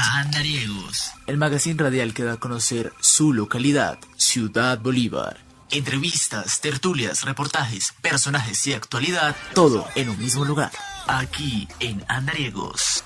Andariegos, el magazine radial que da a conocer su localidad, Ciudad Bolívar. Entrevistas, tertulias, reportajes, personajes y actualidad, todo en un mismo lugar. Aquí en Andariegos.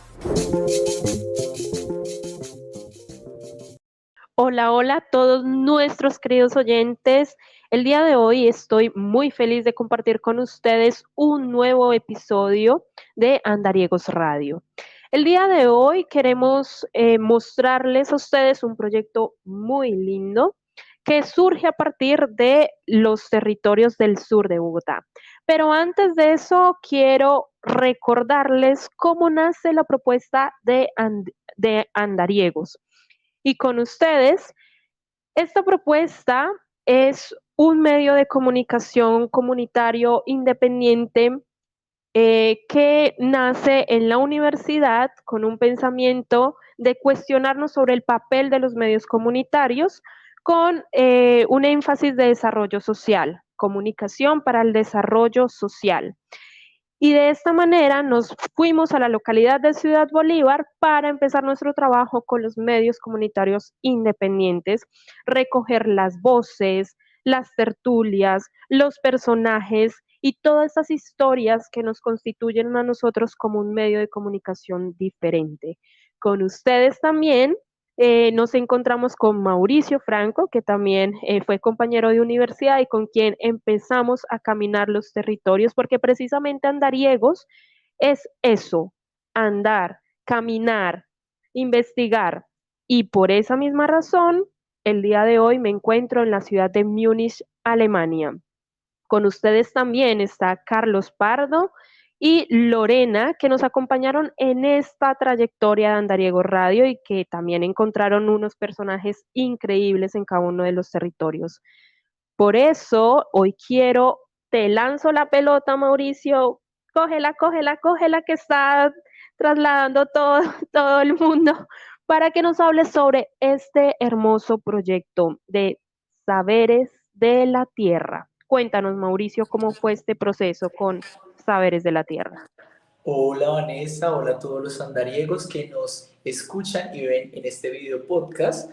Hola, hola a todos nuestros queridos oyentes. El día de hoy estoy muy feliz de compartir con ustedes un nuevo episodio de Andariegos Radio. El día de hoy queremos mostrarles a ustedes un proyecto muy lindo que surge a partir de los territorios del sur de Bogotá. Pero antes de eso, quiero recordarles cómo nace la propuesta de Andariegos. Y con ustedes, esta propuesta es un medio de comunicación comunitario independiente que nace en la universidad con un pensamiento de cuestionarnos sobre el papel de los medios comunitarios con un énfasis de desarrollo social, comunicación para el desarrollo social. Y de esta manera nos fuimos a la localidad de Ciudad Bolívar para empezar nuestro trabajo con los medios comunitarios independientes, recoger las voces, las tertulias, los personajes y todas estas historias que nos constituyen a nosotros como un medio de comunicación diferente. Con ustedes también nos encontramos con Mauricio Franco, que también fue compañero de universidad y con quien empezamos a caminar los territorios, porque precisamente Andariegos es eso, andar, caminar, investigar. Y por esa misma razón, el día de hoy me encuentro en la ciudad de Múnich, Alemania. Con ustedes también está Carlos Pardo y Lorena, que nos acompañaron en esta trayectoria de Andariego Radio y que también encontraron unos personajes increíbles en cada uno de los territorios. Por eso, hoy te lanzo la pelota, Mauricio, cógela, cógela, cógela, que está trasladando todo el mundo, para que nos hables sobre este hermoso proyecto de Saberes de la Tierra. Cuéntanos, Mauricio, cómo fue este proceso con Saberes de la Tierra. Hola Vanessa, hola a todos los andariegos que nos escuchan y ven en este video podcast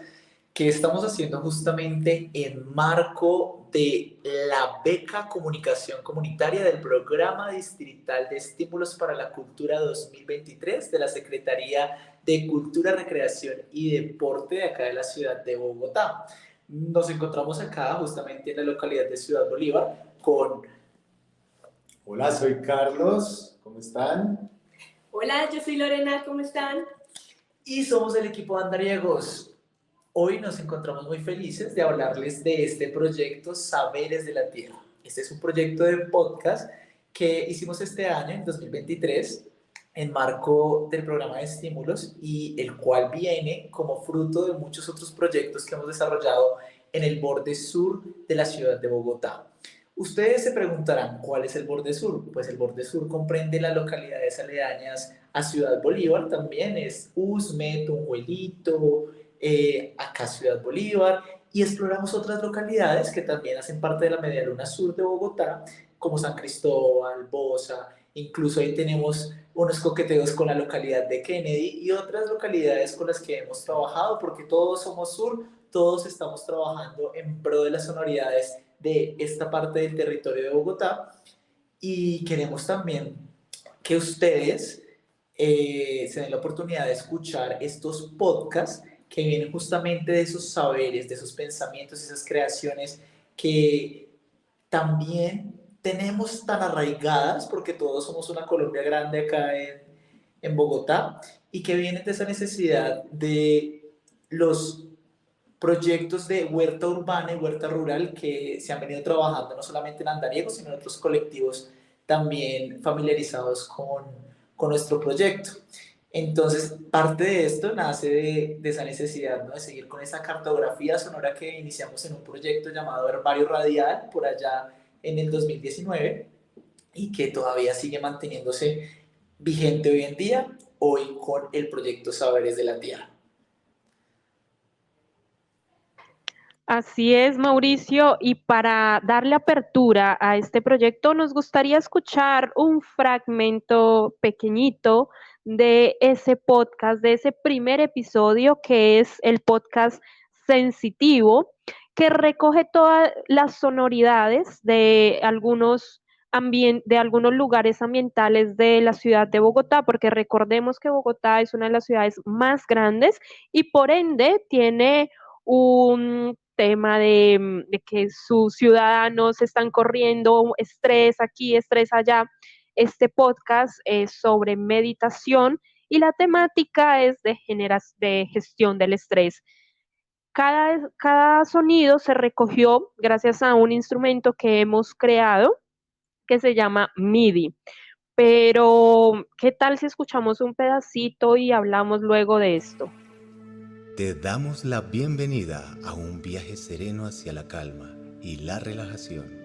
que estamos haciendo justamente en marco de la beca Comunicación Comunitaria del Programa Distrital de Estímulos para la Cultura 2023 de la Secretaría de Cultura, Recreación y Deporte de acá de la ciudad de Bogotá. Nos encontramos acá justamente en la localidad de Ciudad Bolívar con... Hola, soy Carlos, ¿cómo están? Hola, yo soy Lorena, ¿cómo están? Y somos el equipo de Andariegos. Hoy nos encontramos muy felices de hablarles de este proyecto Saberes de la Tierra. Este es un proyecto de podcast que hicimos este año, en 2023, en marco del programa de estímulos y el cual viene como fruto de muchos otros proyectos que hemos desarrollado en el borde sur de la ciudad de Bogotá. Ustedes se preguntarán, ¿cuál es el borde sur? Pues el borde sur comprende las localidades aledañas a Ciudad Bolívar, también es Usme, Tunjuelito, acá Ciudad Bolívar, y exploramos otras localidades que también hacen parte de la Media Luna Sur de Bogotá, como San Cristóbal, Bosa, incluso ahí tenemos unos coqueteos con la localidad de Kennedy y otras localidades con las que hemos trabajado, porque todos somos sur, todos estamos trabajando en pro de las sonoridades de esta parte del territorio de Bogotá y queremos también que ustedes se den la oportunidad de escuchar estos podcasts que vienen justamente de esos saberes, de esos pensamientos, esas creaciones que también tenemos tan arraigadas, porque todos somos una Colombia grande acá en Bogotá, y que vienen de esa necesidad de los proyectos de huerta urbana y huerta rural que se han venido trabajando no solamente en Andariego, sino en otros colectivos también familiarizados con nuestro proyecto. Entonces, parte de esto nace de esa necesidad, ¿no? De seguir con esa cartografía sonora que iniciamos en un proyecto llamado Herbario Radial, por allá en el 2019, y que todavía sigue manteniéndose vigente hoy en día, hoy con el proyecto Saberes de la Tierra. Así es, Mauricio, y para darle apertura a este proyecto, nos gustaría escuchar un fragmento pequeñito de ese podcast, de ese primer episodio que es el podcast Sensitivo, que recoge todas las sonoridades de de algunos lugares ambientales de la ciudad de Bogotá, porque recordemos que Bogotá es una de las ciudades más grandes y por ende tiene un tema de que sus ciudadanos están corriendo estrés aquí, estrés allá. Este podcast es sobre meditación y la temática es de gestión del estrés. Cada sonido se recogió gracias a un instrumento que hemos creado que se llama MIDI. Pero, ¿qué tal si escuchamos un pedacito y hablamos luego de esto? Te damos la bienvenida a un viaje sereno hacia la calma y la relajación.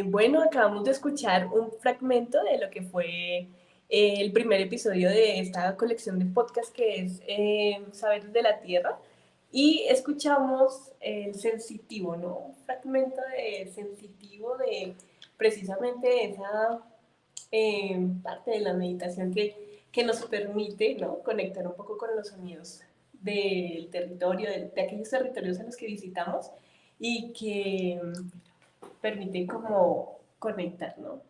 Bueno, acabamos de escuchar un fragmento de lo que fue el primer episodio de esta colección de podcast que es Saberes de la Tierra y escuchamos el sensitivo, ¿no? Un fragmento de sensitivo de precisamente esa parte de la meditación que nos permite, ¿no? Conectar un poco con los sonidos del territorio, de aquellos territorios en los que visitamos y que permiten como conectar, ¿no?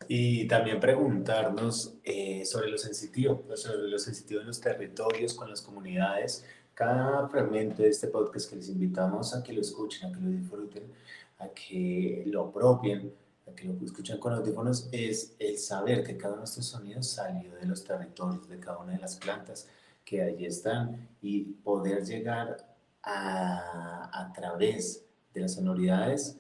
Y también preguntarnos sobre lo sensitivo en los territorios, con las comunidades. Cada fragmento de este podcast que les invitamos a que lo escuchen, a que lo disfruten, a que lo apropien, a que lo escuchen con audífonos, es el saber que cada uno de estos sonidos salió de los territorios, de cada una de las plantas que allí están y poder llegar a través de las sonoridades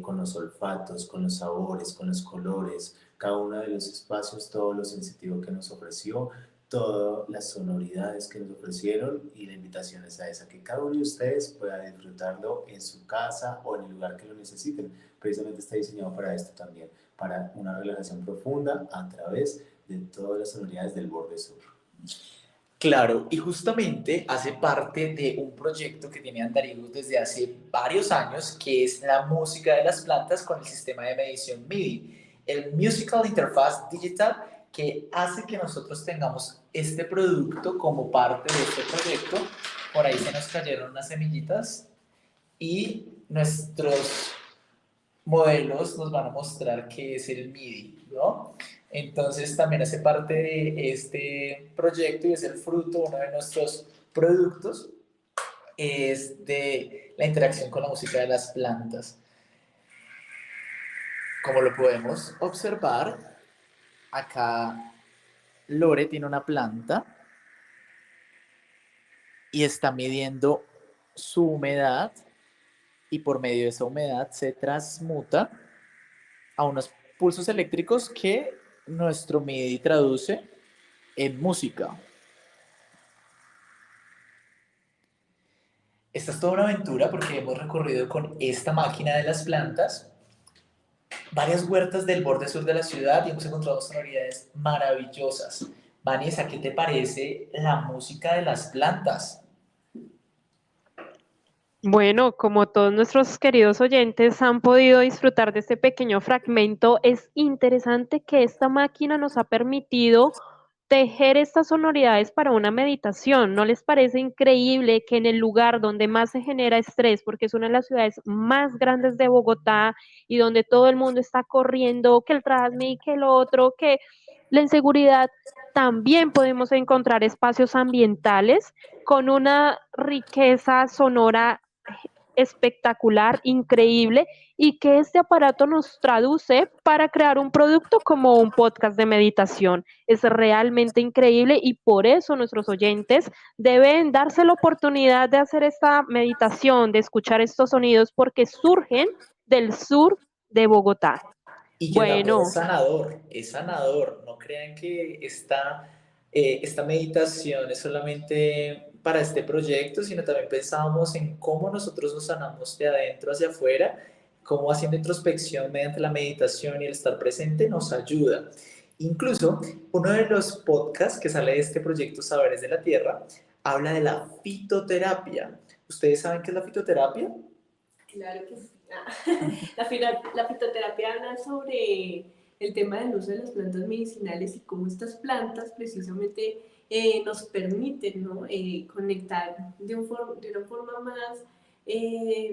con los olfatos, con los sabores, con los colores, cada uno de los espacios, todo lo sensitivo que nos ofreció, todas las sonoridades que nos ofrecieron y la invitación es a esa, que cada uno de ustedes pueda disfrutarlo en su casa o en el lugar que lo necesiten. Precisamente está diseñado para esto también, para una relajación profunda a través de todas las sonoridades del borde sur. Claro, y justamente hace parte de un proyecto que tiene Andariegos desde hace varios años, que es la música de las plantas con el sistema de medición MIDI, el Musical Interface Digital, que hace que nosotros tengamos este producto como parte de este proyecto. Por ahí se nos cayeron unas semillitas y nuestros modelos nos van a mostrar qué es el MIDI, ¿no? Entonces también hace parte de este proyecto y es el fruto, uno de nuestros productos, es de la interacción con la música de las plantas. Como lo podemos observar, acá Lore tiene una planta y está midiendo su humedad y por medio de esa humedad se transmuta a unos pulsos eléctricos que nuestro MIDI traduce en música. Esta es toda una aventura porque hemos recorrido con esta máquina de las plantas varias huertas del borde sur de la ciudad y hemos encontrado sonoridades maravillosas. Vanessa, ¿qué te parece la música de las plantas? Bueno, como todos nuestros queridos oyentes han podido disfrutar de este pequeño fragmento, es interesante que esta máquina nos ha permitido tejer estas sonoridades para una meditación. ¿No les parece increíble que en el lugar donde más se genera estrés, porque es una de las ciudades más grandes de Bogotá y donde todo el mundo está corriendo, que el Transmi, que el otro, que la inseguridad, también podemos encontrar espacios ambientales con una riqueza sonora espectacular, increíble, y que este aparato nos traduce para crear un producto como un podcast de meditación? Es realmente increíble y por eso nuestros oyentes deben darse la oportunidad de hacer esta meditación, de escuchar estos sonidos, porque surgen del sur de Bogotá. Y que también Bueno, es sanador. No crean que esta meditación es solamente para este proyecto, sino también pensábamos en cómo nosotros nos sanamos de adentro hacia afuera, cómo haciendo introspección mediante la meditación y el estar presente nos ayuda. Incluso uno de los podcasts que sale de este proyecto Saberes de la Tierra habla de la fitoterapia. ¿Ustedes saben qué es la fitoterapia? Claro que sí. La fitoterapia habla sobre el tema del uso de las plantas medicinales y cómo estas plantas precisamente nos permiten, ¿no? Conectar de una forma más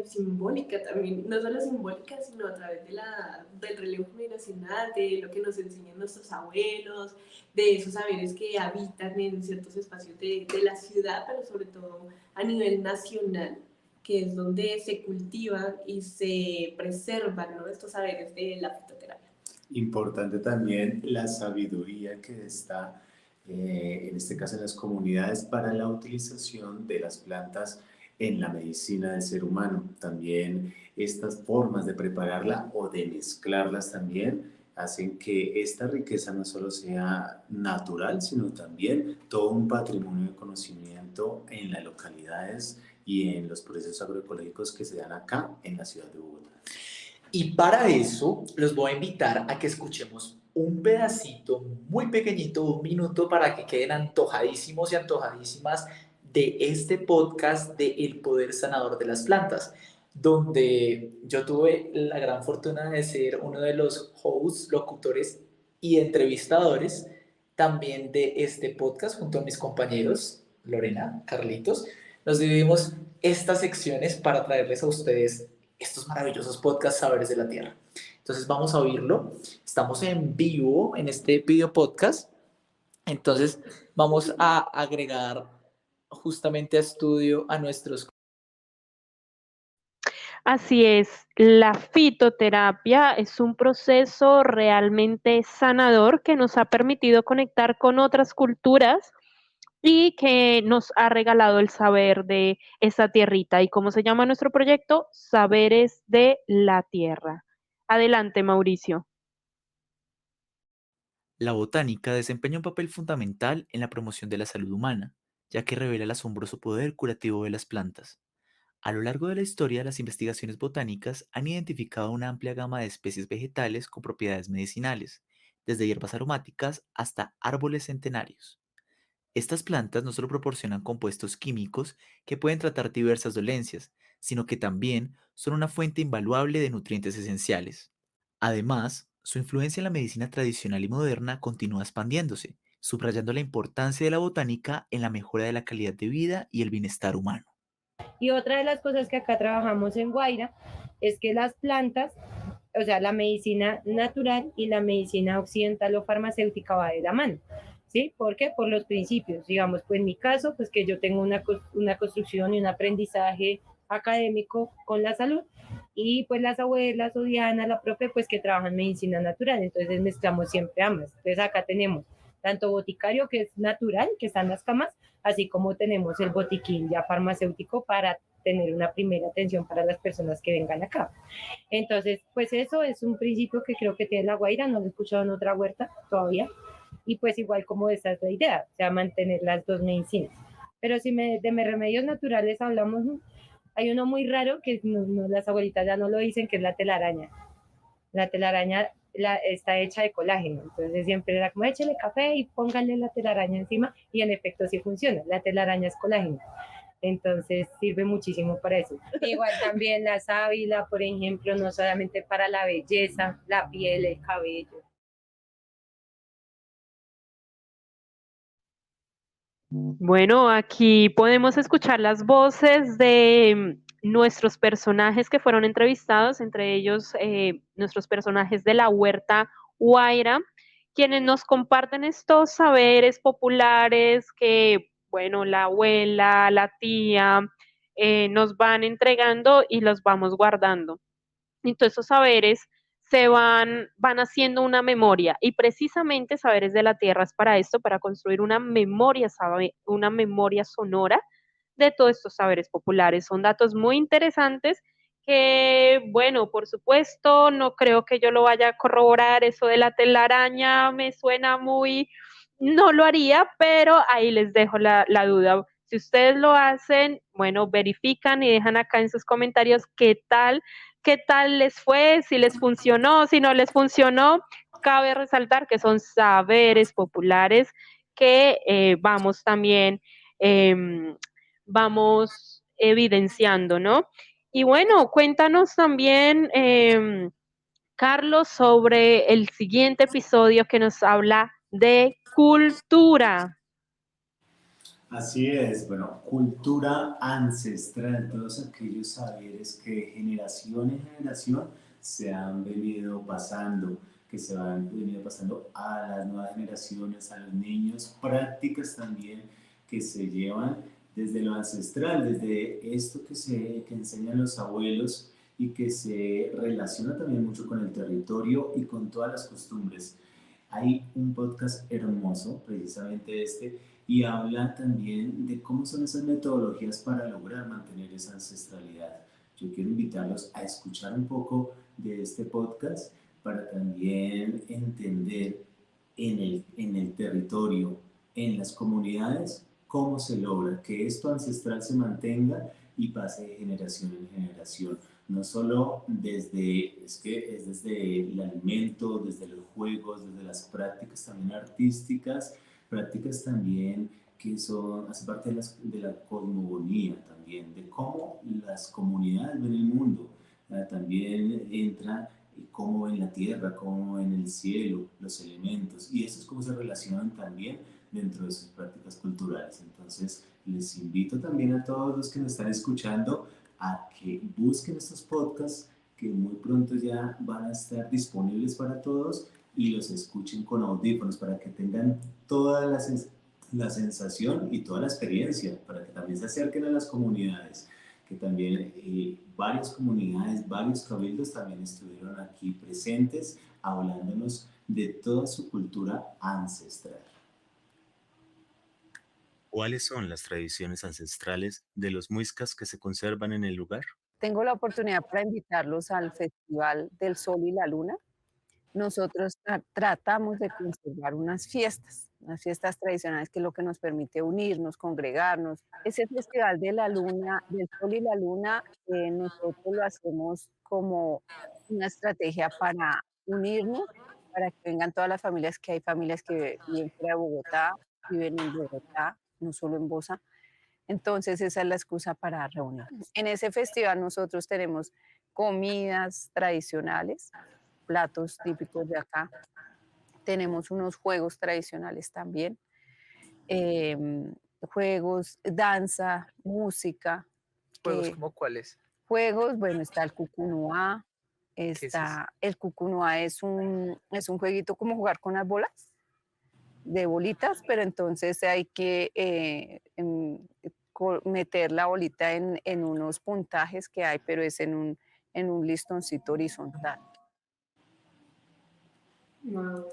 simbólica también, no solo simbólica, sino a través del relevo generacional, de lo que nos enseñan nuestros abuelos, de esos saberes que habitan en ciertos espacios de la ciudad, pero sobre todo a nivel nacional, que es donde se cultivan y se preservan, ¿no?, estos saberes de la fitoterapia. Importante también la sabiduría que está, en este caso en las comunidades, para la utilización de las plantas en la medicina del ser humano. También estas formas de prepararla o de mezclarlas también hacen que esta riqueza no solo sea natural, sino también todo un patrimonio de conocimiento en las localidades y en los procesos agroecológicos que se dan acá en la ciudad de Bogotá. Y para eso los voy a invitar a que escuchemos un pedacito muy pequeñito, un minuto, para que queden antojadísimos y antojadísimas de este podcast de El Poder Sanador de las Plantas, donde yo tuve la gran fortuna de ser uno de los hosts, locutores y entrevistadores también de este podcast junto a mis compañeros Lorena, Carlitos. Nos dividimos estas secciones para traerles a ustedes estos maravillosos podcasts Saberes de la Tierra. Entonces vamos a oírlo. Estamos en vivo en este video podcast. Entonces vamos a agregar justamente a estudio a nuestros... así es, la fitoterapia es un proceso realmente sanador que nos ha permitido conectar con otras culturas y que nos ha regalado el saber de esa tierrita. ¿Y cómo se llama nuestro proyecto? Saberes de la Tierra. Adelante, Mauricio. La botánica desempeña un papel fundamental en la promoción de la salud humana, ya que revela el asombroso poder curativo de las plantas. A lo largo de la historia, las investigaciones botánicas han identificado una amplia gama de especies vegetales con propiedades medicinales, desde hierbas aromáticas hasta árboles centenarios. Estas plantas no solo proporcionan compuestos químicos que pueden tratar diversas dolencias, sino que también son una fuente invaluable de nutrientes esenciales. Además, su influencia en la medicina tradicional y moderna continúa expandiéndose, subrayando la importancia de la botánica en la mejora de la calidad de vida y el bienestar humano. Y otra de las cosas que acá trabajamos en Guaira es que las plantas, o sea, la medicina natural y la medicina occidental o farmacéutica va de la mano. ¿Sí? ¿Por qué? Por los principios. Digamos, pues en mi caso, pues que yo tengo una construcción y un aprendizaje académico con la salud, y pues las abuelas o Diana, la profe, pues que trabajan medicina natural, entonces mezclamos siempre ambas. Entonces acá tenemos tanto boticario, que es natural, que están las camas, así como tenemos el botiquín ya farmacéutico para tener una primera atención para las personas que vengan acá. Entonces, pues eso es un principio que creo que tiene La Guaira, no lo he escuchado en otra huerta todavía, y pues igual como esa es la idea, o sea, mantener las dos medicinas. Pero si de remedios naturales hablamos, hay uno muy raro que las abuelitas ya no lo dicen, que es la telaraña. La telaraña está hecha de colágeno, entonces siempre era como échale café y pónganle la telaraña encima, y en efecto sí funciona, la telaraña es colágeno, entonces sirve muchísimo para eso. Igual también la sábila, por ejemplo, no solamente para la belleza, la piel, el cabello. Bueno, aquí podemos escuchar las voces de nuestros personajes que fueron entrevistados, entre ellos nuestros personajes de la Huerta Huayra, quienes nos comparten estos saberes populares que, bueno, la abuela, la tía, nos van entregando y los vamos guardando. Y todos esos saberes van haciendo una memoria y precisamente Saberes de la Tierra es para esto, para construir una memoria sonora de todos estos saberes populares. Son datos muy interesantes que, bueno, por supuesto, no creo que yo lo vaya a corroborar. Eso de la telaraña me suena muy, no lo haría, pero ahí les dejo la duda. Si ustedes lo hacen, bueno, verifican y dejan acá en sus comentarios qué tal les fue, si les funcionó, si no les funcionó. Cabe resaltar que son saberes populares que vamos también, vamos evidenciando, ¿no? Y bueno, cuéntanos también, Carlos, sobre el siguiente episodio que nos habla de cultura. Así es, bueno, cultura ancestral, todos aquellos saberes que de generación en generación se han venido pasando, que se han venido pasando a las nuevas generaciones, a los niños, prácticas también que se llevan desde lo ancestral, desde esto que enseñan los abuelos y que se relaciona también mucho con el territorio y con todas las costumbres. Hay un podcast hermoso, precisamente este, y habla también de cómo son esas metodologías para lograr mantener esa ancestralidad. Yo quiero invitarlos a escuchar un poco de este podcast para también entender en el territorio, en las comunidades, cómo se logra que esto ancestral se mantenga y pase de generación en generación. No solo es desde el alimento, desde los juegos, desde las prácticas también artísticas, prácticas también que son, hace parte de la cosmogonía también, de cómo las comunidades ven el mundo. También entra cómo ven la tierra, cómo ven el cielo, los elementos, y eso es cómo se relacionan también dentro de sus prácticas culturales. Entonces, les invito también a todos los que nos están escuchando a que busquen estos podcasts que muy pronto ya van a estar disponibles para todos y los escuchen con audífonos para que tengan toda la sensación y toda la experiencia, para que también se acerquen a las comunidades, que también varias comunidades, varios cabildos también estuvieron aquí presentes hablándonos de toda su cultura ancestral. ¿Cuáles son las tradiciones ancestrales de los muiscas que se conservan en el lugar? Tengo la oportunidad para invitarlos al Festival del Sol y la Luna. Nosotros tratamos de conservar unas fiestas tradicionales que es lo que nos permite unirnos, congregarnos. Ese Festival de la Luna, del Sol y la Luna, nosotros lo hacemos como una estrategia para unirnos, para que vengan todas las familias, que hay familias que viven fuera de Bogotá, viven en Bogotá, no solo en Bosa. Entonces esa es la excusa para reunirnos. En ese festival nosotros tenemos comidas tradicionales, platos típicos de acá. Tenemos unos juegos tradicionales también, juegos, danza, música. ¿Juegos como cuáles? Juegos, bueno, está el cucunuá, ¿Qué es eso? el cucunuá es un jueguito como jugar con las bolas, de bolitas, pero entonces hay que meter la bolita en unos puntajes que hay, pero es en un listoncito horizontal. Wow.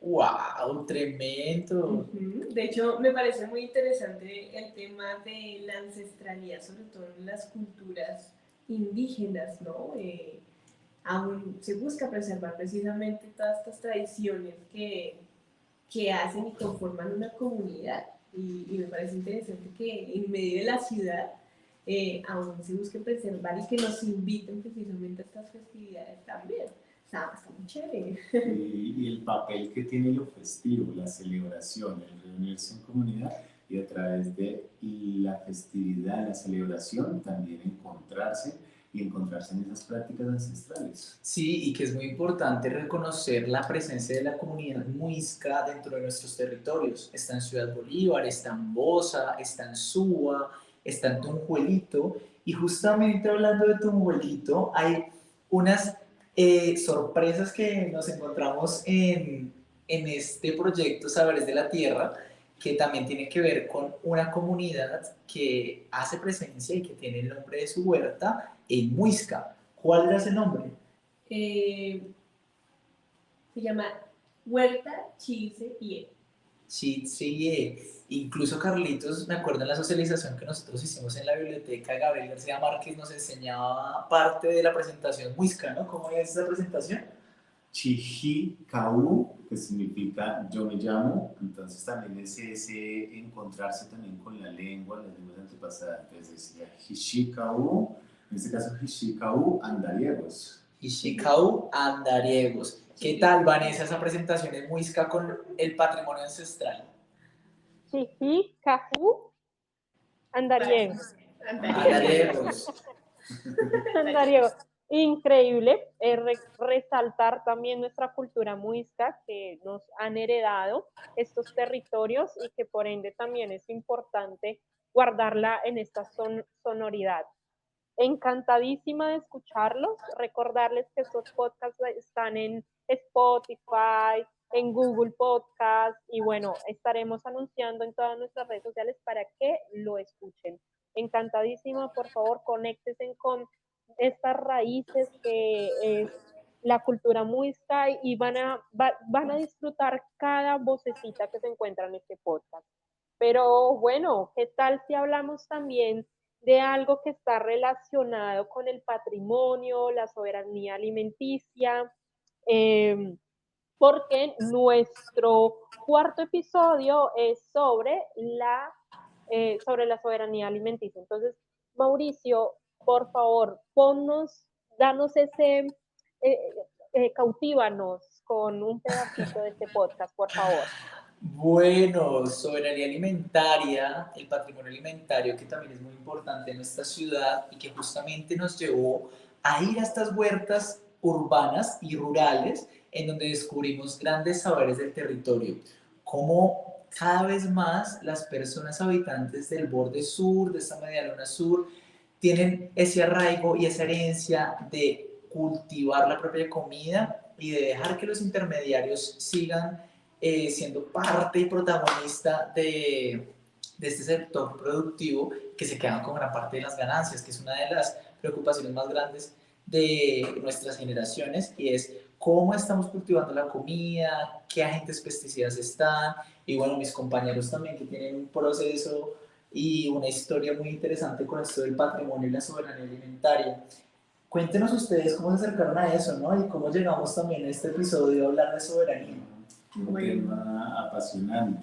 ¡Wow! Tremendo. Ujú. De hecho, me parece muy interesante el tema de la ancestralidad, sobre todo en las culturas indígenas, ¿no? Aún se busca preservar precisamente todas estas tradiciones que hacen y conforman una comunidad. Y me parece interesante que en medio de la ciudad aún se busque preservar y que nos inviten precisamente a estas festividades también. Está muy chévere. Y el papel que tiene lo festivo, la celebración, el reunirse en comunidad y a través de la festividad, la celebración, también encontrarse y encontrarse en esas prácticas ancestrales. Sí, y que es muy importante reconocer la presencia de la comunidad muisca dentro de nuestros territorios. Está en Ciudad Bolívar, está en Bosa, está en Suba, está en Tunjuelito. Y justamente hablando de Tunjuelito, hay unas sorpresas que nos encontramos en este proyecto Saberes de la Tierra, que también tiene que ver con una comunidad que hace presencia y que tiene el nombre de su huerta en Muisca. ¿Cuál era ese nombre? Se llama Huerta Chise y Chitsiye. Incluso Carlitos, me acuerdo en la socialización que nosotros hicimos en la biblioteca, Gabriel García Márquez nos enseñaba parte de la presentación Muisca, ¿no? ¿Cómo es esa presentación? Chihikaú, que significa yo me llamo, entonces también es ese encontrarse también con la lengua, las lenguas antepasadas. Entonces decía Hishikaú, en este caso Hishikaú andariegos. Hishikaú andariegos. ¿Qué tal, Vanessa, esa presentación en Muisca con el patrimonio ancestral? Chijí, cajú, andariego. Andariegos. Andariego. Increíble. Resaltar también nuestra cultura muisca que nos han heredado estos territorios y que por ende también es importante guardarla en esta sonoridad. Encantadísima de escucharlos, recordarles que estos podcasts están en Spotify, en Google Podcast y bueno, estaremos anunciando en todas nuestras redes sociales para que lo escuchen. Encantadísima, por favor, conéctense con estas raíces que es la cultura muisca y van a disfrutar cada vocecita que se encuentra en este podcast. Pero bueno, ¿qué tal si hablamos también de algo que está relacionado con el patrimonio, la soberanía alimenticia? Porque nuestro cuarto episodio es sobre la soberanía alimenticia. Entonces, Mauricio, por favor, danos cautívanos con un pedacito de este podcast, por favor. Bueno, soberanía alimentaria, el patrimonio alimentario que también es muy importante en nuestra ciudad y que justamente nos llevó a ir a estas huertas urbanas y rurales en donde descubrimos grandes saberes del territorio, cómo cada vez más las personas habitantes del borde sur, de esta media luna sur, tienen ese arraigo y esa herencia de cultivar la propia comida y de dejar que los intermediarios sigan siendo parte y protagonista de este sector productivo, que se quedan con gran parte de las ganancias, que es una de las preocupaciones más grandes de nuestras generaciones, y es cómo estamos cultivando la comida, qué agentes pesticidas están, y bueno, mis compañeros también que tienen un proceso y una historia muy interesante con esto del patrimonio y la soberanía alimentaria. Cuéntenos ustedes cómo se acercaron a eso, ¿no? Y cómo llegamos también a este episodio a hablar de soberanía. Un tema apasionante,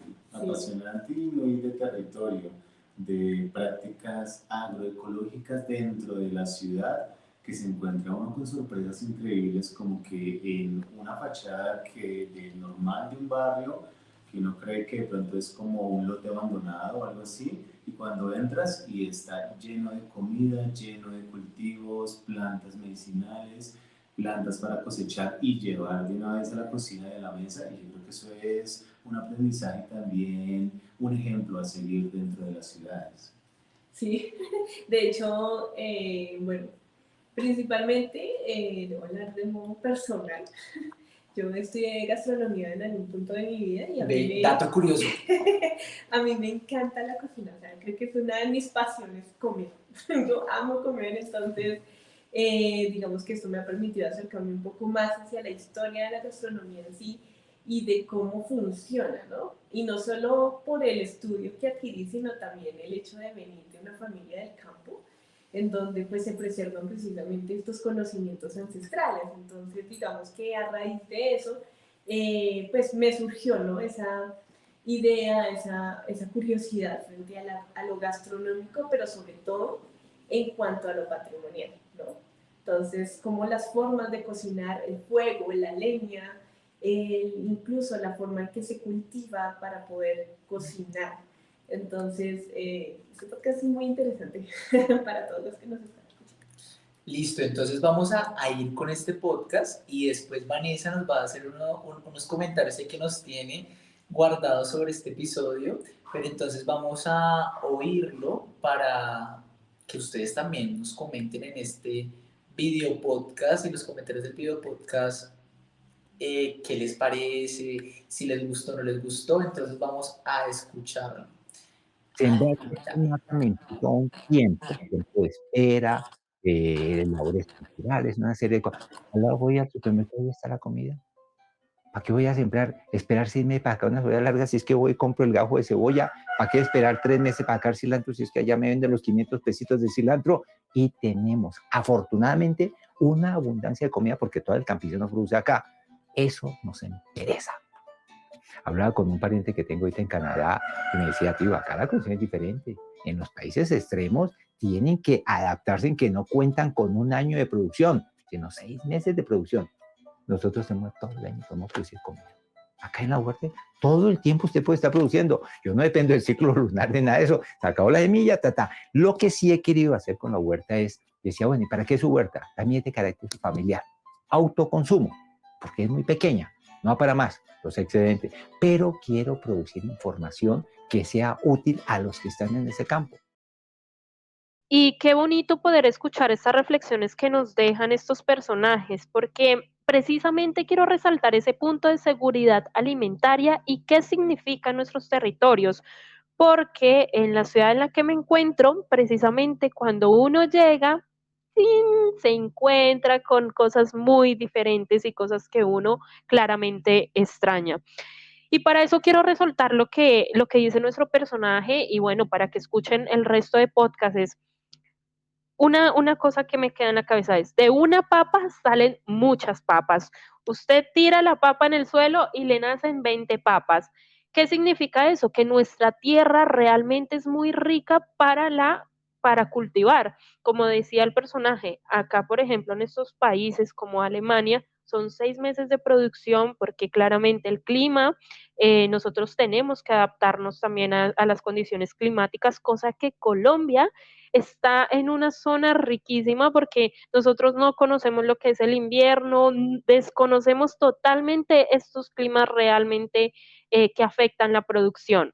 y muy de territorio, de prácticas agroecológicas dentro de la ciudad, que se encuentra uno con sorpresas increíbles, como que en una fachada normal de un barrio, que uno cree que de pronto es como un lote abandonado o algo así, y cuando entras y está lleno de comida, lleno de cultivos, plantas medicinales, plantas para cosechar y llevar de una vez a la cocina de la mesa, y yo creo que eso es un aprendizaje también, un ejemplo a seguir dentro de las ciudades. Sí, de hecho, bueno, principalmente, debo hablar de modo personal. Yo estudié gastronomía en algún punto de mi vida y dato curioso. a mí me encanta la cocina, o sea, creo que es una de mis pasiones comer. Yo amo comer, entonces digamos que esto me ha permitido acercarme un poco más hacia la historia de la gastronomía en sí y de cómo funciona, ¿no? Y no solo por el estudio que adquirí, sino también el hecho de venir de una familia del campo, en donde pues se preservan precisamente estos conocimientos ancestrales. Entonces, digamos que a raíz de eso, pues me surgió, ¿no? Esa idea, esa curiosidad frente a lo gastronómico, pero sobre todo en cuanto a lo patrimonial, ¿no? Entonces, como las formas de cocinar, el fuego, la leña, incluso la forma en que se cultiva para poder cocinar. Entonces, este podcast es muy interesante para todos los que nos están escuchando. Listo, entonces vamos a ir con este podcast y después Vanessa nos va a hacer unos comentarios ahí que nos tiene guardados sobre este episodio, pero entonces vamos a oírlo para que ustedes también nos comenten en este video podcast y los comentarios del video podcast qué les parece, si les gustó o no les gustó, entonces vamos a escucharlo. Sembrar mata me implica un tiempo de espera, labores culturales, una serie de cosas. Ahora voy al supermercado y ya está la comida. ¿Para qué voy a sembrar, esperar 6 meses para sacar una cebolla larga si es que voy y compro el gajo de cebolla? ¿Para qué esperar 3 meses para sacar cilantro si es que allá me venden los 500 pesitos de cilantro? Y tenemos, afortunadamente, una abundancia de comida porque todo el campesino produce acá. Eso nos interesa. Hablaba con un pariente que tengo ahorita en Canadá y me decía, tío, acá la condición es diferente. En los países extremos tienen que adaptarse en que no cuentan con un año de producción, sino 6 meses de producción. Nosotros tenemos todo el año, podemos producir comida. Acá en la huerta, todo el tiempo usted puede estar produciendo. Yo no dependo del ciclo lunar de nada de eso. Se acabó la semilla, Lo que sí he querido hacer con la huerta es, decía, bueno, ¿y para qué su huerta? También es de carácter familiar. Autoconsumo, porque es muy pequeña, no va para más, los excedentes. Pero quiero producir información que sea útil a los que están en ese campo. Y qué bonito poder escuchar estas reflexiones que nos dejan estos personajes, porque precisamente quiero resaltar ese punto de seguridad alimentaria y qué significan nuestros territorios, porque en la ciudad en la que me encuentro, precisamente cuando uno llega, se encuentra con cosas muy diferentes y cosas que uno claramente extraña. Y para eso quiero resaltar lo que dice nuestro personaje y bueno, para que escuchen el resto de podcasts es una cosa que me queda en la cabeza es, de una papa salen muchas papas. Usted tira la papa en el suelo y le nacen 20 papas. ¿Qué significa eso? Que nuestra tierra realmente es muy rica para cultivar. Como decía el personaje, acá, por ejemplo, en estos países como Alemania, son 6 meses de producción porque claramente el clima, nosotros tenemos que adaptarnos también a las condiciones climáticas, cosa que Colombia está en una zona riquísima porque nosotros no conocemos lo que es el invierno, desconocemos totalmente estos climas realmente que afectan la producción.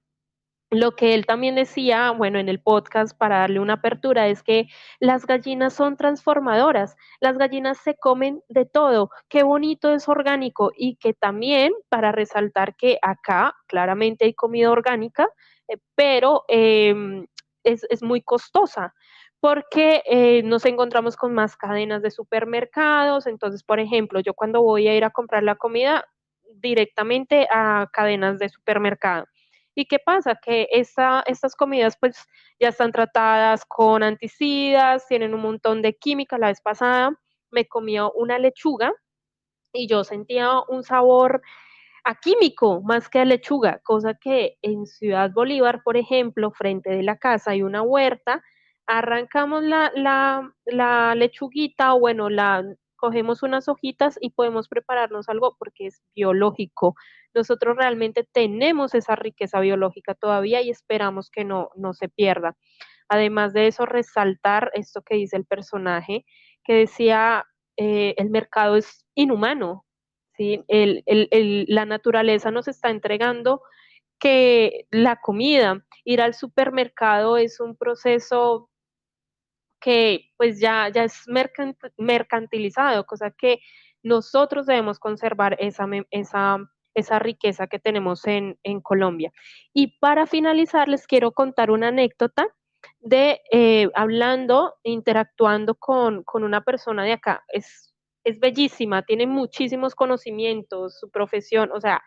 Lo que él también decía, bueno, en el podcast para darle una apertura, es que las gallinas son transformadoras, las gallinas se comen de todo, qué bonito es orgánico y que también para resaltar que acá claramente hay comida orgánica, pero es muy costosa porque nos encontramos con más cadenas de supermercados, entonces, por ejemplo, yo cuando voy a ir a comprar la comida directamente a cadenas de supermercado. ¿Y qué pasa? Que estas comidas pues ya están tratadas con anticidas, tienen un montón de química. La vez pasada me comía una lechuga y yo sentía un sabor a químico más que a lechuga, cosa que en Ciudad Bolívar, por ejemplo, frente de la casa hay una huerta, arrancamos la lechuguita o bueno, cogemos unas hojitas y podemos prepararnos algo porque es biológico. Nosotros realmente tenemos esa riqueza biológica todavía y esperamos que no se pierda. Además de eso, resaltar esto que dice el personaje, que decía, el mercado es inhumano, ¿sí? La naturaleza nos está entregando que la comida, ir al supermercado es un proceso que pues ya es mercantilizado, cosa que nosotros debemos conservar esa riqueza que tenemos en Colombia. Y para finalizar, les quiero contar una anécdota de hablando, interactuando con una persona de acá. Es bellísima, tiene muchísimos conocimientos, su profesión, o sea,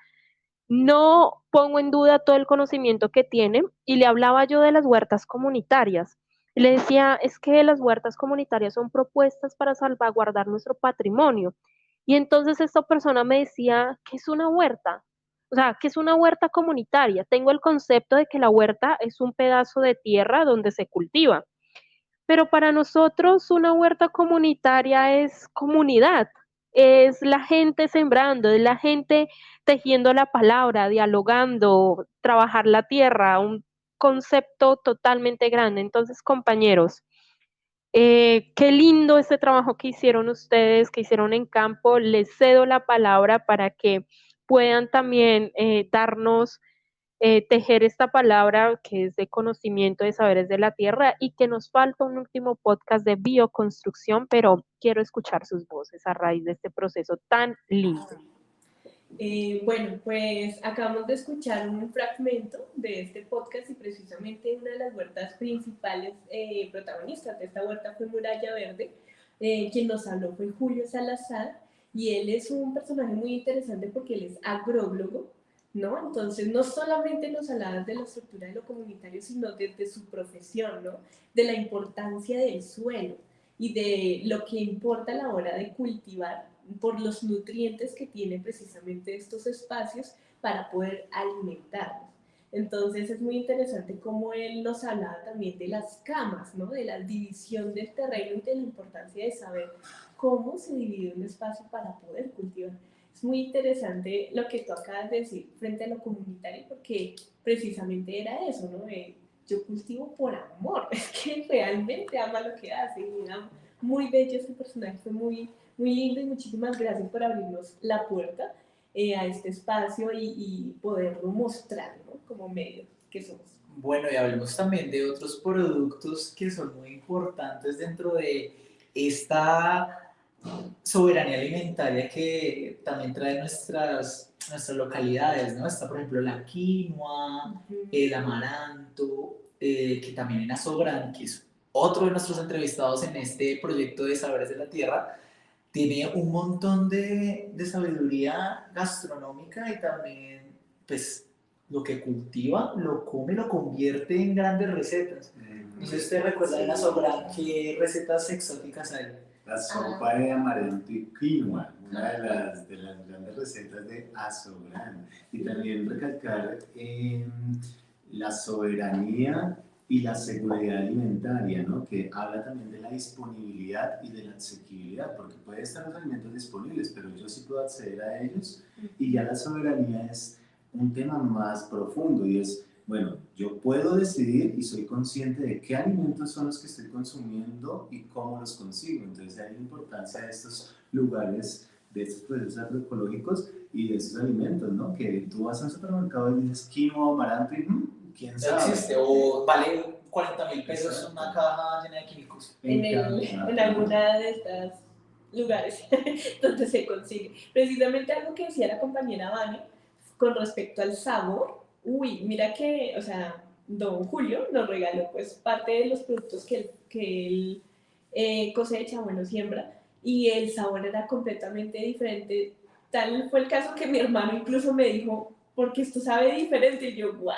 no pongo en duda todo el conocimiento que tiene y le hablaba yo de las huertas comunitarias. Y le decía, es que las huertas comunitarias son propuestas para salvaguardar nuestro patrimonio. Y entonces esta persona me decía, ¿qué es una huerta? O sea, ¿qué es una huerta comunitaria? Tengo el concepto de que la huerta es un pedazo de tierra donde se cultiva, pero para nosotros una huerta comunitaria es comunidad, es la gente sembrando, es la gente tejiendo la palabra, dialogando, trabajar la tierra, un concepto totalmente grande. Entonces, compañeros, Qué lindo este trabajo que hicieron ustedes, que hicieron en campo. Les cedo la palabra para que puedan también darnos, tejer esta palabra que es de conocimiento de saberes de la tierra y que nos falta un último podcast de bioconstrucción, pero quiero escuchar sus voces a raíz de este proceso tan lindo. Bueno, pues acabamos de escuchar un fragmento de este podcast y precisamente una de las huertas principales protagonistas de esta huerta fue Muralla Verde. Quien nos habló fue Julio Salazar y él es un personaje muy interesante porque él es agrólogo, ¿no? Entonces no solamente nos hablaba de la estructura de lo comunitario, sino desde su profesión, ¿no? De la importancia del suelo y de lo que importa a la hora de cultivar por los nutrientes que tienen precisamente estos espacios para poder alimentarnos. Entonces es muy interesante cómo él nos hablaba también de las camas, ¿no? De la división del terreno y de la importancia de saber cómo se divide un espacio para poder cultivar. Es muy interesante lo que tú acabas de decir frente a lo comunitario porque precisamente era eso, ¿no? Yo cultivo por amor, es que realmente ama lo que hace y era muy bello ese personaje, fue muy lindo y muchísimas gracias por abrirnos la puerta a este espacio y poderlo mostrar, ¿no? Como medio que somos. Bueno, y hablemos también de otros productos que son muy importantes dentro de esta soberanía alimentaria que también trae nuestras localidades, ¿no? Está, por ejemplo, la quinoa, el amaranto, que también en Azogran, que es otro de nuestros entrevistados en este proyecto de Saberes de la Tierra, tiene un montón de sabiduría gastronómica y también, pues, lo que cultiva, lo come, lo convierte en grandes recetas. No sé si usted recuerda en Azogran qué recetas exóticas hay. La sopa de amaranto y quinoa, una de las grandes recetas de Azogran. Y también recalcar la soberanía y la seguridad alimentaria, ¿no? Que habla también de la disponibilidad y de la asequibilidad, porque pueden estar los alimentos disponibles, pero yo sí puedo acceder a ellos, y ya la soberanía es un tema más profundo y es, bueno, yo puedo decidir y soy consciente de qué alimentos son los que estoy consumiendo y cómo los consigo. Entonces hay la importancia de estos lugares, de estos procesos agroecológicos y de esos alimentos, ¿no? Que tú vas a un supermercado y dices quinoa, amaranto y quién sabe. No existe, o vale 40.000 pesos una caja llena de químicos. En alguna de estas lugares donde se consigue. Precisamente algo que decía la compañera Vane con respecto al sabor. Uy, mira que, o sea, don Julio nos regaló pues parte de los productos que él cosecha, bueno, siembra, y el sabor era completamente diferente. Tal fue el caso que mi hermano incluso me dijo, porque esto sabe diferente, y yo, wow.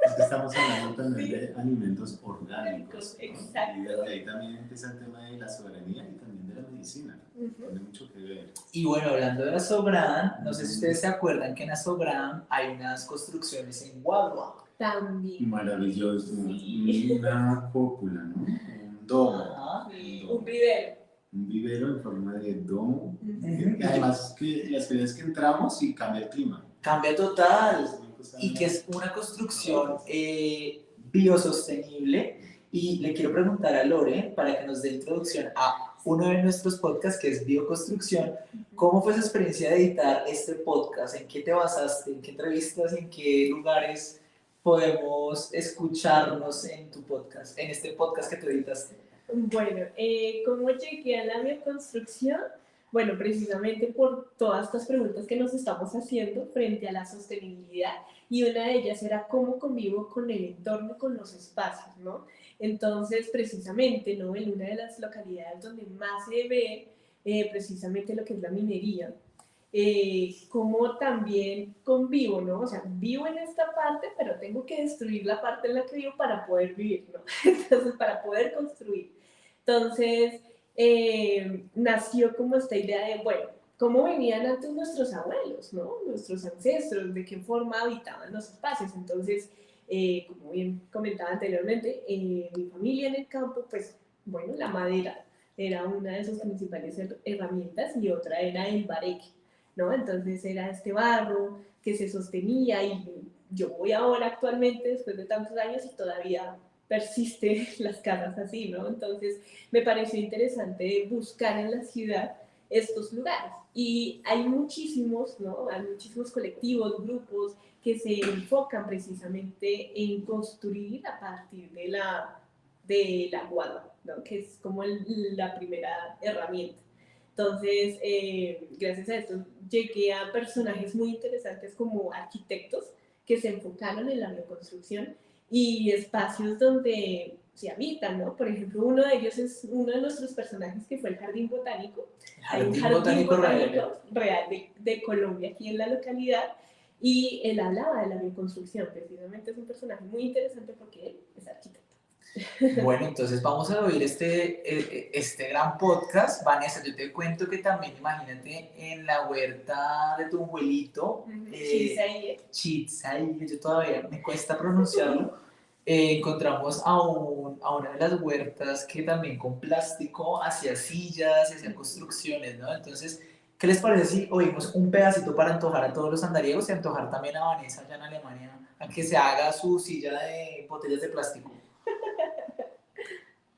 Es que estamos hablando también Sí. de alimentos orgánicos, ¿no? Exacto. Y desde ahí también empieza el tema de la soberanía y también de la medicina. Tiene mucho que ver. Y bueno, hablando de Azogran, no sé si ustedes se acuerdan que en Azogran hay unas construcciones en Guagua. También. Maravilloso, Sí. una cúpula, ¿no? Un domo. Ajá. Sí, domo. un vivero. Un vivero en forma de domo. Ujú. Y además, que las veces que entramos y cambia el clima. Cambia total. Es una cosa- Y que es una construcción biosostenible. Y le quiero preguntar a Lore, para que nos dé introducción a uno de nuestros podcasts, que es Bioconstrucción, ¿cómo fue su experiencia de editar este podcast? ¿En qué te basaste? ¿En qué entrevistas? ¿En qué lugares podemos escucharnos en tu podcast, en este podcast que tú editaste? Bueno, ¿cómo llegué a la bioconstrucción? Bueno, precisamente por todas estas preguntas que nos estamos haciendo frente a la sostenibilidad, y una de ellas era cómo convivo con el entorno, con los espacios, ¿no? Entonces, precisamente, ¿no? En una de las localidades donde más se ve precisamente lo que es la minería, cómo también convivo, ¿no? O sea, vivo en esta parte, pero tengo que destruir la parte en la que vivo para poder vivir, ¿no? Entonces, para poder construir. Entonces, nació como esta idea de, bueno, ¿cómo vivían antes nuestros abuelos, ¿no? Nuestros ancestros, de qué forma habitaban los espacios. Entonces, como bien comentaba anteriormente, mi familia en el campo, pues, bueno, la madera era una de sus principales herramientas y otra era el bareque, ¿no? Entonces era este barro que se sostenía y yo voy ahora actualmente, después de tantos años, y todavía persiste las casas así, ¿no? Entonces me pareció interesante buscar en la ciudad estos lugares. Y hay muchísimos, ¿no? Hay muchísimos colectivos, grupos que se enfocan precisamente en construir a partir de la guadua, ¿no? Que es como la primera herramienta. Entonces, gracias a esto, llegué a personajes muy interesantes como arquitectos que se enfocaron en la bioconstrucción y espacios donde se habitan, ¿no? Por ejemplo, uno de ellos es uno de nuestros personajes que fue el Jardín Botánico. Hay un jardín botánico real de Colombia aquí en la localidad y él hablaba de la bioconstrucción. Precisamente es un personaje muy interesante porque él es arquitecto. Bueno, entonces vamos a oír este gran podcast. Vanessa, yo te cuento que también, imagínate, en la huerta de tu abuelito, Chitsaye, yo todavía me cuesta pronunciarlo, encontramos a una de las huertas que también con plástico hacía sillas, hacía construcciones, ¿no? Entonces, ¿qué les parece si oímos un pedacito para antojar a todos los andariegos y antojar también a Vanessa allá en Alemania a que se haga su silla de botellas de plástico?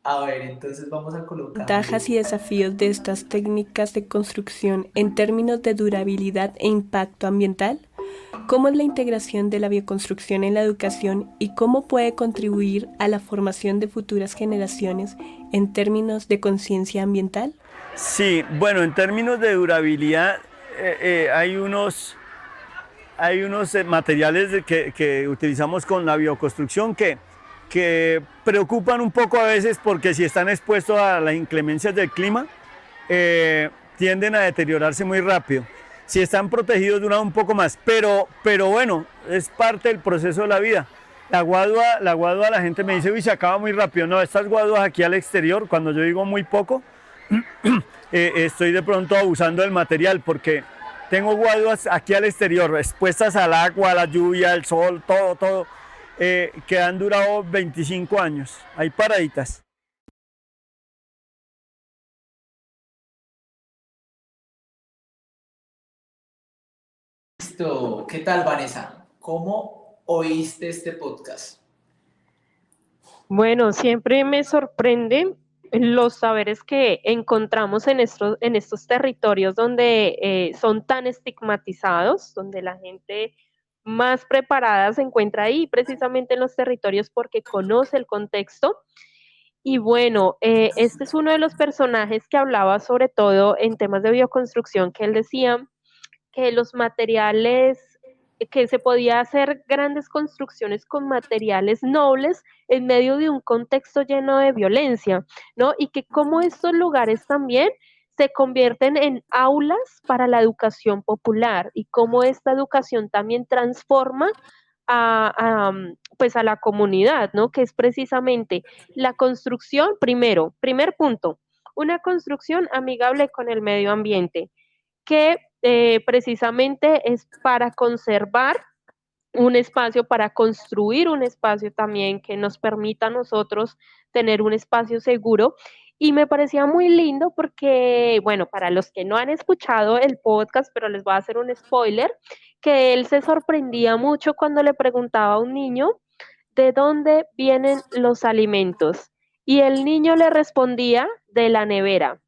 A ver, entonces vamos a colocar... Ventajas y desafíos de estas técnicas de construcción en términos de durabilidad e impacto ambiental. ¿Cómo es la integración de la bioconstrucción en la educación y cómo puede contribuir a la formación de futuras generaciones en términos de conciencia ambiental? Sí, bueno, en términos de durabilidad hay unos materiales que utilizamos con la bioconstrucción que preocupan un poco a veces porque si están expuestos a las inclemencias del clima, tienden a deteriorarse muy rápido. Si están protegidos duran un poco más, pero bueno, es parte del proceso de la vida. La guadua la gente me dice, uy, se acaba muy rápido. No, estas guaduas aquí al exterior, cuando yo digo muy poco, estoy de pronto abusando del material porque tengo guaduas aquí al exterior, expuestas al agua, a la lluvia, al sol, todo. Que han durado 25 años, hay paraditas. Listo, ¿qué tal, Vanessa? ¿Cómo oíste este podcast? Bueno, siempre me sorprende los saberes que encontramos en estos territorios donde son tan estigmatizados, donde la gente más preparada se encuentra ahí, precisamente en los territorios porque conoce el contexto. Y bueno, este es uno de los personajes que hablaba sobre todo en temas de bioconstrucción, que él decía que los materiales, que se podía hacer grandes construcciones con materiales nobles en medio de un contexto lleno de violencia, ¿no? Y que como estos lugares también se convierten en aulas para la educación popular y cómo esta educación también transforma pues a la comunidad, ¿no? Que es precisamente la construcción, primer punto, una construcción amigable con el medio ambiente, que precisamente es para conservar un espacio, para construir un espacio también que nos permita a nosotros tener un espacio seguro. Y me parecía muy lindo porque, bueno, para los que no han escuchado el podcast, pero les voy a hacer un spoiler, que él se sorprendía mucho cuando le preguntaba a un niño de dónde vienen los alimentos. Y el niño le respondía de la nevera.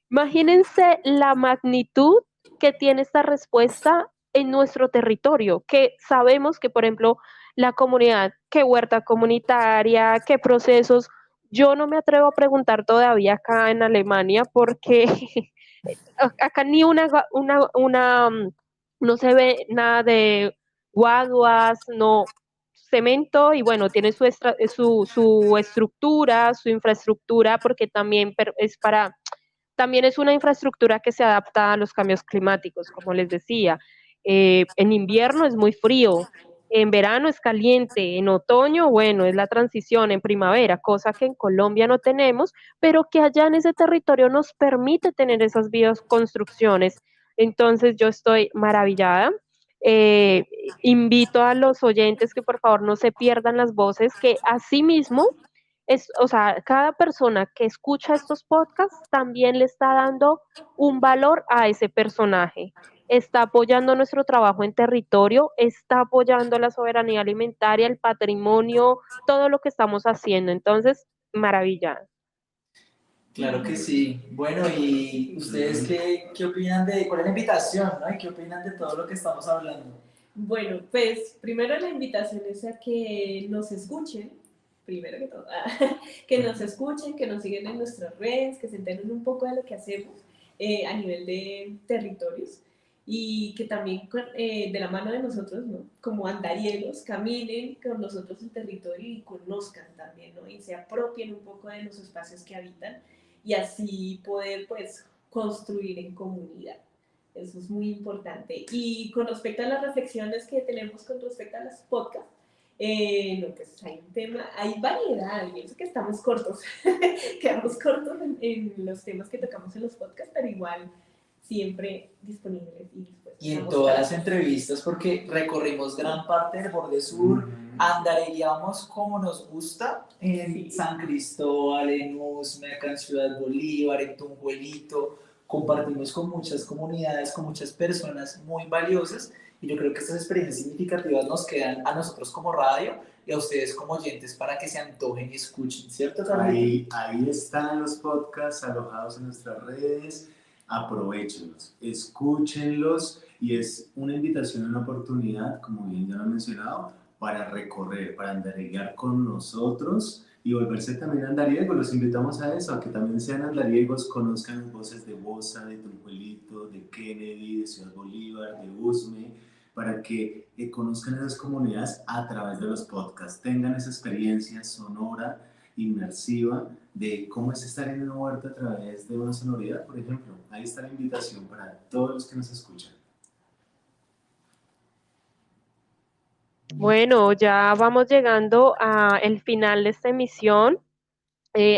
Imagínense la magnitud que tiene esta respuesta en nuestro territorio, que sabemos que, por ejemplo, la comunidad, qué huerta comunitaria, qué procesos, yo no me atrevo a preguntar todavía acá en Alemania porque acá ni no se ve nada de guaduas, no, cemento y bueno, tiene su estructura, su infraestructura, porque también también es una infraestructura que se adapta a los cambios climáticos, como les decía. En invierno es muy frío, en verano es caliente, en otoño, bueno, es la transición, en primavera, cosa que en Colombia no tenemos, pero que allá en ese territorio nos permite tener esas bioconstrucciones. Entonces yo estoy maravillada. Eh, Invito a los oyentes que por favor no se pierdan las voces, que asimismo o sea, cada persona que escucha estos podcasts también le está dando un valor a ese personaje. está apoyando nuestro trabajo en territorio, está apoyando la soberanía alimentaria, el patrimonio, todo lo que estamos haciendo. Entonces, maravilla. Claro que sí. Bueno, ¿y ustedes qué opinan cuál es la invitación, ¿no? ¿Y qué opinan de todo lo que estamos hablando? Bueno, pues primero la invitación es a que nos escuchen, primero que todo, que nos escuchen, que nos sigan en nuestras redes, que se enteren un poco de lo que hacemos a nivel de territorios y que también de la mano de nosotros, ¿no? Como andariegos, caminen con nosotros el territorio y conozcan también, ¿no? Y se apropien un poco de los espacios que habitan y así poder, pues, construir en comunidad. Eso es muy importante. Y con respecto a las reflexiones que tenemos con respecto a los podcasts, no, pues hay un tema, hay variedad, y eso que estamos cortos, quedamos cortos en los temas que tocamos en los podcasts, pero igual siempre disponibles y dispuestos. Y en todas las entrevistas, porque recorrimos gran parte del borde sur, andaregueamos como nos gusta, en San Cristóbal, en Usme, acá en Ciudad Bolívar, en Tunjuelito, compartimos con muchas comunidades, con muchas personas muy valiosas, y yo creo que estas experiencias significativas nos quedan a nosotros como radio y a ustedes como oyentes para que se antojen y escuchen, ¿cierto, Carmen? Ahí están los podcasts alojados en nuestras redes, aprovéchenlos, escúchenlos, y es una invitación, una oportunidad, como bien ya lo he mencionado, para recorrer, para andareguear con nosotros y volverse también andariegos. Los invitamos a eso, a que también sean andariegos, conozcan las voces de Bosa, de Tunjuelito, de Kennedy, de Ciudad Bolívar, de Usme, para que conozcan esas comunidades a través de los podcasts, tengan esa experiencia sonora, inmersiva, de cómo es estar en una huerta a través de una sonoridad, por ejemplo. Ahí está la invitación para todos los que nos escuchan. Bueno, ya vamos llegando al final de esta emisión.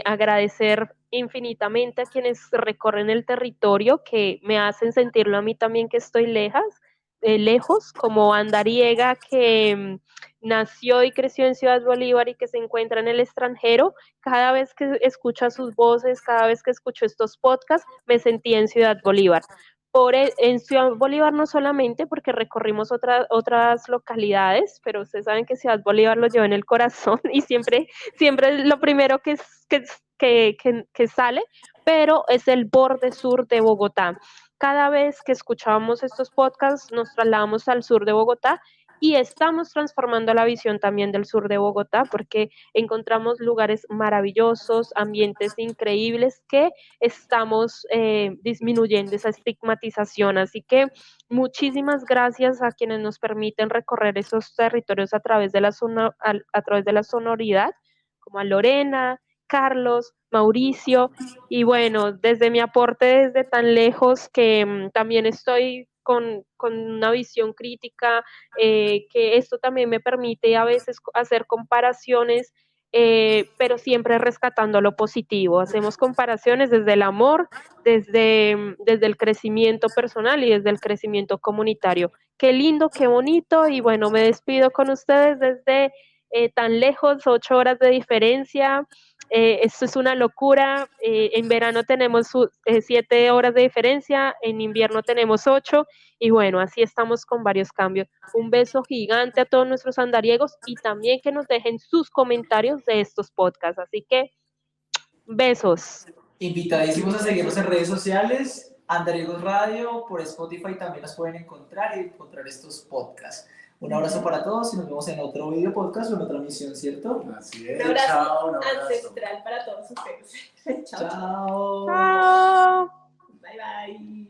Agradecer infinitamente a quienes recorren el territorio, que me hacen sentirlo a mí también que estoy lejos, como andariega que nació y creció en Ciudad Bolívar y que se encuentra en el extranjero. Cada vez que escucho sus voces, cada vez que escucho estos podcasts, me sentí en Ciudad Bolívar. En Ciudad Bolívar no solamente porque recorrimos otras localidades, pero ustedes saben que Ciudad Bolívar lo lleva en el corazón y siempre es lo primero que sale, pero es el borde sur de Bogotá. Cada vez que escuchábamos estos podcasts nos trasladamos al sur de Bogotá y estamos transformando la visión también del sur de Bogotá porque encontramos lugares maravillosos, ambientes increíbles que estamos disminuyendo esa estigmatización. Así que muchísimas gracias a quienes nos permiten recorrer esos territorios a través de la sonoridad, como a Lorena, Carlos, Mauricio, y bueno, desde mi aporte desde tan lejos que también estoy con una visión crítica, que esto también me permite a veces hacer comparaciones, pero siempre rescatando lo positivo. Hacemos comparaciones desde el amor, desde el crecimiento personal y desde el crecimiento comunitario. Qué lindo, qué bonito, y bueno, me despido con ustedes desde tan lejos, 8 horas de diferencia. Esto es una locura. En verano tenemos 7 horas de diferencia, en invierno tenemos 8, y bueno, así estamos con varios cambios. Un beso gigante a todos nuestros andariegos y también que nos dejen sus comentarios de estos podcasts. Así que, besos. Invitadísimos a seguirnos en redes sociales, Andariegos Radio, por Spotify también nos pueden encontrar y encontrar estos podcasts. Un abrazo para todos y nos vemos en otro video podcast o en otra misión, ¿cierto? Así es. Un abrazo Chao, ancestral para todos ustedes. Chao. Chao. Chao. Bye, bye.